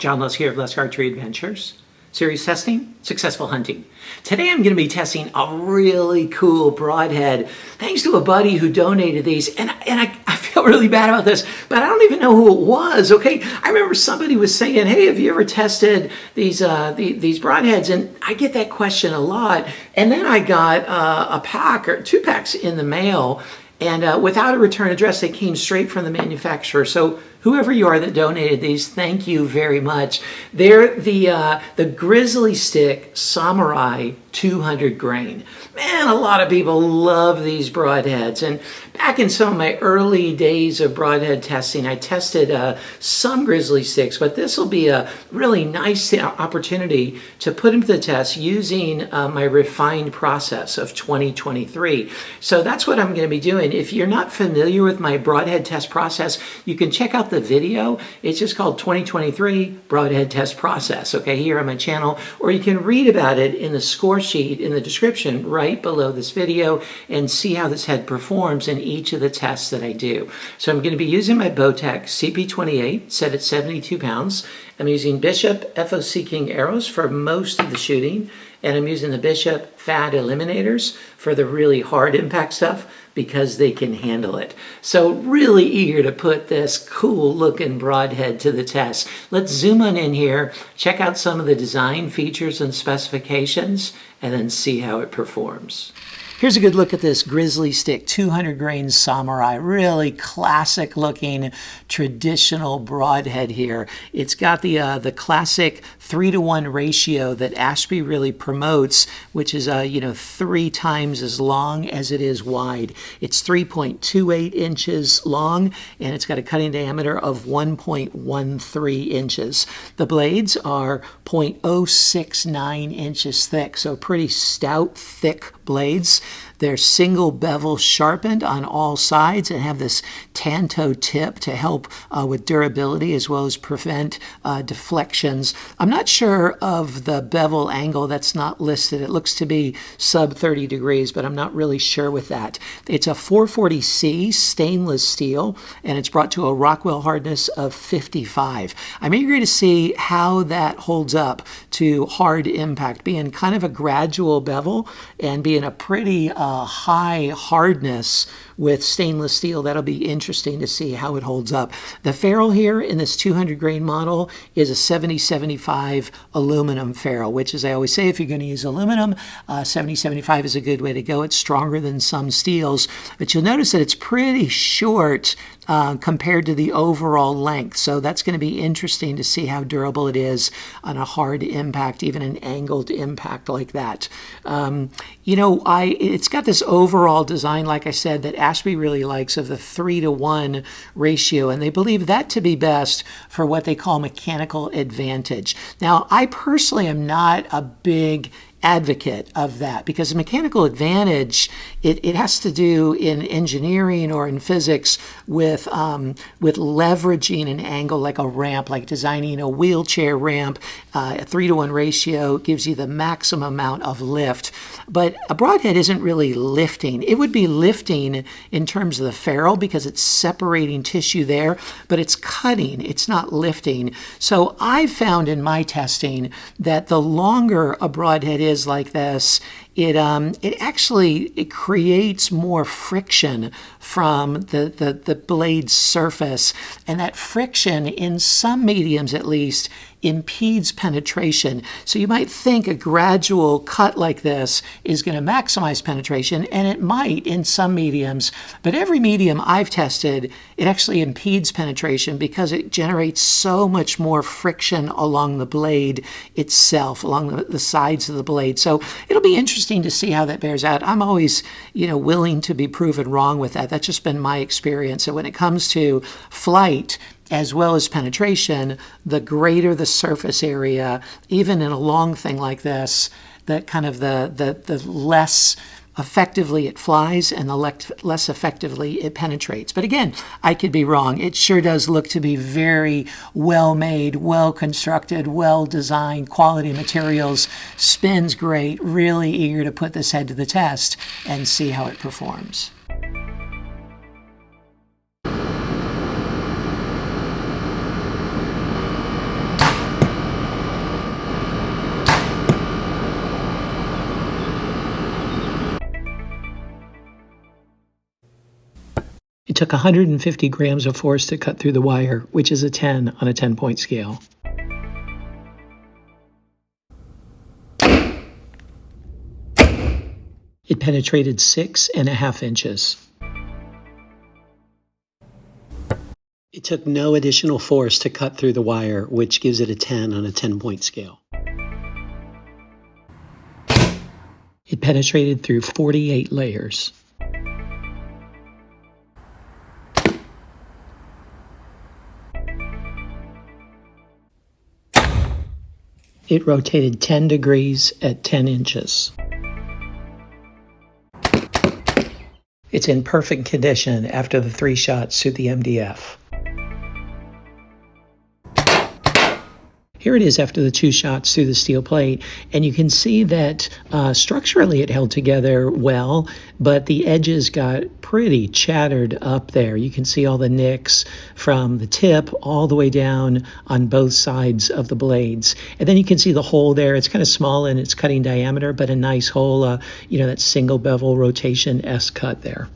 John Lusk here of Lusk Archery Adventures. Serious testing, successful hunting. Today I'm going to be testing a really cool broadhead thanks to a buddy who donated these, and I feel really bad about this, but I don't even know who it was, okay? I remember somebody was saying, hey, have you ever tested these broadheads? And I get that question a lot, and then I got a pack or 2 packs in the mail, and without a return address, they came straight from the manufacturer. So whoever you are that donated these, thank you very much. They're the GrizzlyStik Samurai 200 grain. Man, a lot of people love these broadheads. And back in some of my early days of broadhead testing, I tested some GrizzlyStiks, but this will be a really nice opportunity to put them to the test using my refined process of 2023. So that's what I'm going to be doing. If you're not familiar with my broadhead test process, you can check out the video. It's just called 2023 Broadhead Test Process, okay, here on my channel, or you can read about it in the score sheet in the description right below this video and see how this head performs in each of the tests that I do. So I'm going to be using my Bowtech CP28 set at 72 pounds. I'm using Bishop FOC King arrows for most of the shooting, and I'm using the Bishop Fat Eliminators for the really hard impact stuff because they can handle it. So really eager to put this cool looking broadhead to the test. Let's zoom on in here, check out some of the design features and specifications, and then see how it performs. Here's a good look at this GrizzlyStik 200 grain Samurai. Really classic looking traditional broadhead here. It's got the classic 3-to-1 ratio that Ashby really promotes, which is 3 times as long as it is wide. It's 3.28 inches long, and it's got a cutting diameter of 1.13 inches. The blades are 0.069 inches thick, so pretty stout, thick blades. They're single bevel sharpened on all sides and have this tanto tip to help with durability as well as prevent deflections. I'm not sure of the bevel angle. That's not listed. It looks to be sub 30 degrees, but I'm not really sure with that. It's a 440C stainless steel, and it's brought to a Rockwell hardness of 55. I'm eager to see how that holds up to hard impact, being kind of a gradual bevel and being a pretty high hardness with stainless steel. That'll be interesting to see how it holds up. The ferrule here in this 200 grain model is a 70-75 aluminum ferrule, which, as I always say, if you're going to use aluminum, 70-75 is a good way to go. It's stronger than some steels, but you'll notice that it's pretty short compared to the overall length. So that's going to be interesting to see how durable it is on a hard impact, even an angled impact like that. It's got this overall design, like I said, that Ashby really likes, of the 3-to-1 ratio, and they believe that to be best for what they call mechanical advantage. Now, I personally am not a big advocate of that, because the mechanical advantage, it has to do in engineering or in physics with leveraging an angle like a ramp, like designing a wheelchair ramp. A 3-to-1 ratio gives you the maximum amount of lift, but a broadhead isn't really lifting. It would be lifting in terms of the ferrule because it's separating tissue there, but it's cutting, it's not lifting. So I've found in my testing that the longer a broadhead is like this, it creates more friction from the blade's surface, and that friction, in some mediums at least, impedes penetration. So you might think a gradual cut like this is going to maximize penetration, and it might in some mediums, but every medium I've tested, it actually impedes penetration because it generates so much more friction along the blade itself, along the sides of the blade. So it'll be interesting to see how that bears out. I'm always, willing to be proven wrong with that. That's just been my experience. So when it comes to flight, as well as penetration, the greater the surface area, even in a long thing like this, the less effectively it flies and the less effectively it penetrates. But again, I could be wrong. It sure does look to be very well made, well constructed, well designed, quality materials, spins great, really eager to put this head to the test and see how it performs. took 150 grams of force to cut through the wire, which is a 10 on a 10-point scale. It penetrated 6.5 inches. It took no additional force to cut through the wire, which gives it a 10 on a 10-point scale. It penetrated through 48 layers. It rotated 10 degrees at 10 inches. It's in perfect condition after the 3 shots through the MDF. Here it is after the 2 shots through the steel plate, and you can see that structurally it held together well, but the edges got pretty chattered up there. You can see all the nicks from the tip all the way down on both sides of the blades. And then you can see the hole there. It's kind of small in its cutting diameter, but a nice hole, that single bevel rotation S cut there.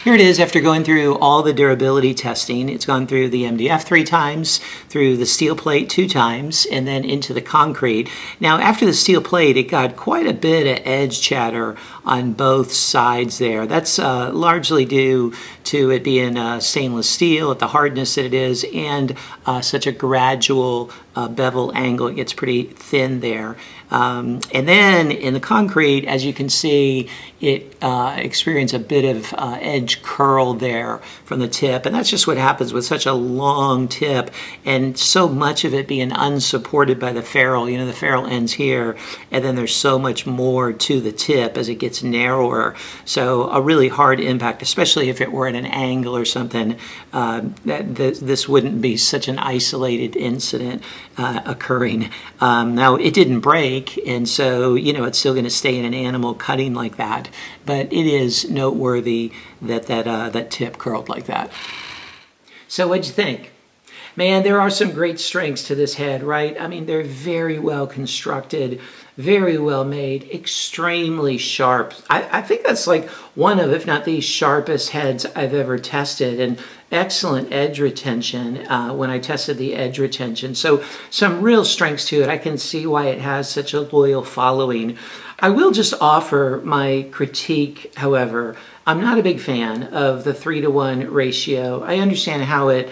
Here it is after going through all the durability testing. It's gone through the MDF 3 times, through the steel plate 2 times, and then into the concrete. Now, after the steel plate, it got quite a bit of edge chatter on both sides there. That's largely due to it being stainless steel at the hardness that it is, and such a gradual bevel angle. It gets pretty thin there. And then in the concrete, as you can see, it experienced a bit of edge curl there from the tip, and that's just what happens with such a long tip and so much of it being unsupported by the ferrule. You know, the ferrule ends here, and then there's so much more to the tip as it gets narrower. So a really hard impact, especially if it were at an angle or something, this wouldn't be such an isolated incident occurring. Now, it didn't break, and so, it's still going to stay in an animal cutting like that, but it is noteworthy that that tip curled like that. So what'd you think? Man, there are some great strengths to this head, right? I mean, they're very well constructed, very well made, extremely sharp. I think that's like one of, if not the sharpest heads I've ever tested, and excellent edge retention when I tested the edge retention. So some real strengths to it. I can see why it has such a loyal following. I will just offer my critique, however. I'm not a big fan of the 3-to-1 ratio. I understand how it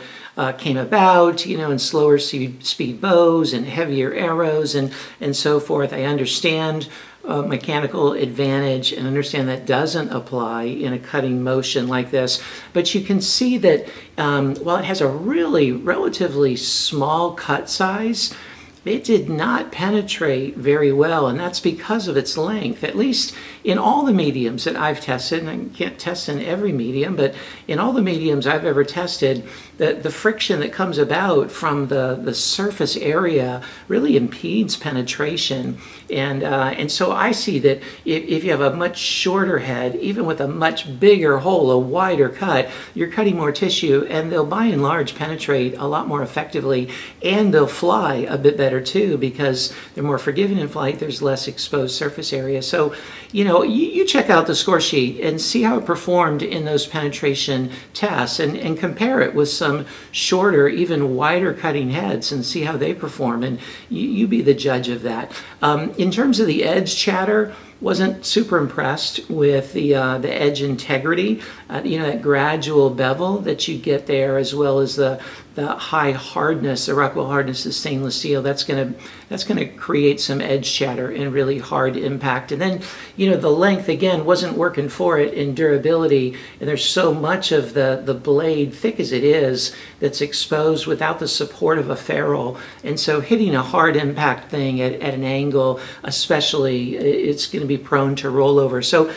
came about, in slower speed bows and heavier arrows and so forth. I understand mechanical advantage and understand that doesn't apply in a cutting motion like this. But you can see that while it has a really relatively small cut size, it did not penetrate very well, and that's because of its length. At least in all the mediums that I've tested, and I can't test in every medium, but in all the mediums I've ever tested, the friction that comes about from the surface area really impedes penetration. And so I see that if you have a much shorter head, even with a much bigger hole, a wider cut, you're cutting more tissue, and they'll by and large penetrate a lot more effectively, and they'll fly a bit better too, because they're more forgiving in flight. There's less exposed surface area. So, you check out the score sheet and see how it performed in those penetration tests, and compare it with some shorter, even wider cutting heads, and see how they perform, and you be the judge of that. In terms of the edge chatter, wasn't super impressed with the edge integrity, that gradual bevel that you get there, as well as the high hardness, the Rockwell hardness of stainless steel. That's gonna create some edge chatter and really hard impact. And then, the length again wasn't working for it in durability, and there's so much of the blade, thick as it is, that's exposed without the support of a ferrule. And so hitting a hard impact thing at an angle, especially, it's going to be prone to rollover. So,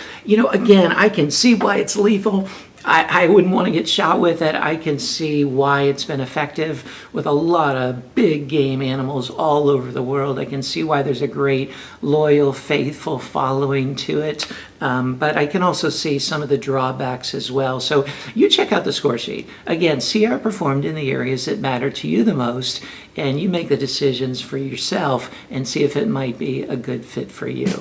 again, I can see why it's lethal. I wouldn't want to get shot with it. I can see why it's been effective with a lot of big game animals all over the world. I can see why there's a great, loyal, faithful following to it. But I can also see some of the drawbacks as well. So you check out the score sheet. Again, see how it performed in the areas that matter to you the most, and you make the decisions for yourself and see if it might be a good fit for you.